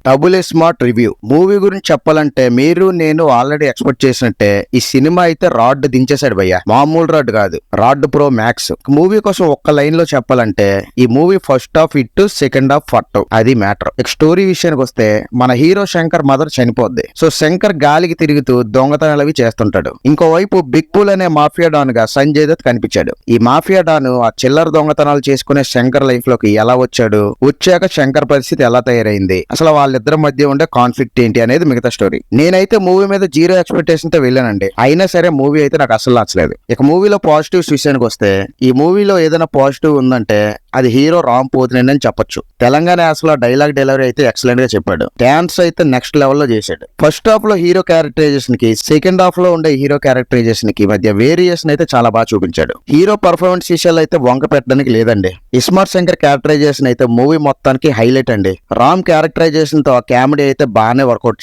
Double smart review. Movie గురించి చెప్పాలంటే మీరు నేను ఆల్రెడీ ఎక్స్పెక్ట్ చేసినట్టే ఈ సినిమా అయితే రాడ్ దించేశాడు భయ్య. మామూలు రాడ్ కాదు, రాడ్ ప్రో మ్యాక్స్. మూవీ కోసం ఒక్క లైన్ లో చెప్పాలంటే ఈ movie first half hit, second half ఫట్. అది మ్యాటర్. ఇక స్టోరీ విషయానికి వస్తే మన హీరో శంకర్ మదర్ చనిపోద్ది. సో శంకర్ గాలికి తిరుగుతూ దొంగతనాలు అవి చేస్తుంటాడు. ఇంకోవైపు బిగ్ బుల్ అనే మాఫియా డాన్ గా సంజయ్ దత్ కనిపించాడు. ఈ మాఫియా డాన్ ఆ చిల్లర దొంగతనాలు చేసుకునే శంకర్ లైఫ్ లోకి ఎలా వచ్చాడు, వచ్చాక శంకర్ పరిస్థితి ఎలా తయారైంది, అసలు వాళ్ళిద్దరి మధ్య ఉండే కాన్ఫ్లిక్ట్ ఏంటి అనేది మిగతా స్టోరీ. నేనైతే మూవీ మీద జీరో ఎక్స్పెక్టేషన్ తో వెళ్ళానండి. అయినా సరే మూవీ అయితే నాకు అసలు నచ్చలేదు. ఇక మూవీలో పాజిటివ్స్ విషయానికి వస్తే ఈ మూవీలో ఏదైనా పాజిటివ్ ఉందంటే అది హీరో రామ్ పోతినేని అని చెప్పొచ్చు. తెలంగాణ యాసలో డైలాగ్ డెలివరీ అయితే ఎక్సలెంట్ గా చెప్పాడు. డాన్స్ అయితే నెక్స్ట్ లెవెల్ లో చేశాడు. ఫస్ట్ హాఫ్ లో హీరో క్యారెక్టరైజేషన్ కి, సెకండ్ హాఫ్ లో ఉండే హీరో క్యారెక్టరైజేషన్ కి మధ్య వేరియేషన్ అయితే చాలా బాగా చూపించాడు. హీరో పర్ఫార్మెన్స్ విషయాలు అయితే వంక పెట్టడానికి లేదండి. ఇస్మార్ట్ శంకర్ క్యారెక్టరైజేషన్ అయితే మూవీ మొత్తానికి హైలైట్ అండి. రామ్ క్యారెక్టరైజేషన్ తో ఆ కామెడీ అయితే బాగానే వర్కౌట్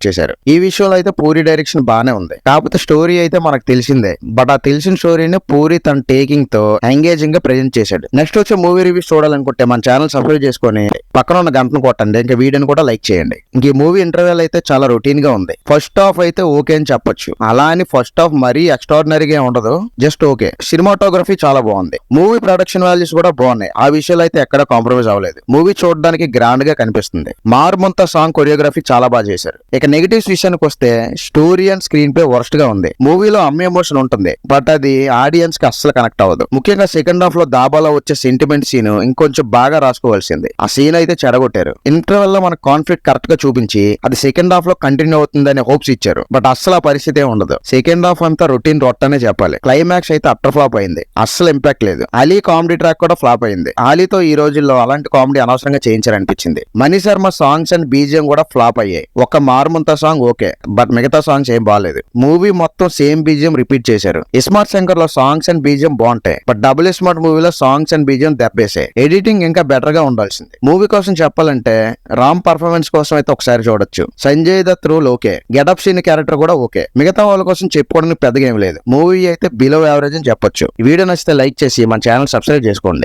చేశారు. ఈ విషయంలో అయితే పూరి డైరెక్షన్ బాగానే ఉంది. కాకపోతే స్టోరీ అయితే మనకు తెలిసిందే. బట్ ఆ తెలిసిన స్టోరీని పూరి తన టేకింగ్ తో ఎంగేజింగ్ గా ప్రెజెంట్ చేశాడు. నెక్స్ట్ వచ్చే మూవీ రివ్యూస్ చూడాలనుకుంటే మన ఛానల్ సబ్స్క్రైబ్ చేసుకొని పక్కన ఉన్న గంటను కొట్టండి. ఇంకా వీడియోని కూడా లైక్ చేయండి. ఇంక ఈ మూవీ ఇంటర్వెల్ అయితే చాలా రొటీన్ గా ఉంది. ఫస్ట్ హాఫ్ అయితే ఓకే అని చెప్పొచ్చు. అలా అని ఫస్ట్ హాఫ్ మరీ ఎక్స్ట్రాడినరీగా ఉండదు, జస్ట్ ఓకే. సినిమాటోగ్రఫీ చాలా బాగుంది. మూవీ ప్రొడక్షన్ వాల్యూస్ కూడా బాగున్నాయి. ఆ విషయాలు అయితే ఎక్కడ కాంప్రమైజ్ అవ్వలేదు. మూవీ చూడడానికి గ్రాండ్ గా కనిపిస్తుంది. మార్మంత సాంగ్ కొరియోగ్రఫీ చాలా బాగా చేశారు. ఇక నెగిటివ్స్ విషయానికి వస్తే story and screen play worst గా ఉంది. మూవీలో అమ్మ ఎమోషన్ ఉంటుంది, బట్ అది ఆడియన్స్ కి అస్సలు కనెక్ట్ అవ్వదు. ముఖ్యంగా సెకండ్ హాఫ్ లో దాబాలో వచ్చే సెంటిమెంట్ సీన్ ఇంకొంచెం బాగా రాసుకోవాల్సింది. ఆ సీన్ అయితే చెడగొట్టారు. ఇంటర్వెల్ లో మన కాన్ఫ్లిక్ట్ కరెక్ట్ గా చూపించి అది సెకండ్ హాఫ్ లో కంటిన్యూ అవుతుందని హోప్స్ ఇచ్చారు. బట్ అస్సలు ఆ పరిస్థితి ఉండదు. సెకండ్ హాఫ్ అంతా రొటీన్ రొట్టనే చెప్పాలి. క్లైమాక్స్ అయితే అట్టర్ ఫ్లాప్ అయింది. అస్సలు ఇంపాక్ట్ లేదు. అలీ కామెడీ ట్రాక్ కూడా ఫ్లాప్ అయింది. అలీతో ఈ రోజుల్లో అలాంటి కామెడీ అనవసరంగా చేయించారనిపించింది. Mani Sharma songs and BGM కూడా ఫ్లాప్ అయ్యాయి. ఒక మార్మంత సాంగ్ ఓకే, బట్ మిగతా సాంగ్స్ ఏం బాగాలేదు. మూవీ మొత్తం సేమ్ బీజిఎం రిపీట్ చేశారు. ఇస్మార్ట్ శంకర్ లో సాంగ్స్ అండ్ బీజిఎం బాగుంటాయి, బట్ డబుల్ స్మార్ట్ మూవీలో సాంగ్స్ అండ్ బీజిఎం దెబ్బేసాయి. ఎడిటింగ్ ఇంకా బెటర్ గా ఉండాల్సింది. మూవీ కోసం చెప్పాలంటే రామ్ పర్ఫార్మెన్స్ కోసం అయితే ఒకసారి చూడొచ్చు. Sanjay Dutt role okay, getup scene character కూడా ఓకే. మిగతా వాళ్ళ కోసం చెప్పుకోవడానికి పెద్దగా ఏం లేదు. మూవీ అయితే బిలో యావరేజ్ అని చెప్పొచ్చు. వీడియో నచ్చితే లైక్ చేసి మన ఛానల్ సబ్స్క్రైబ్ చేసుకోండి.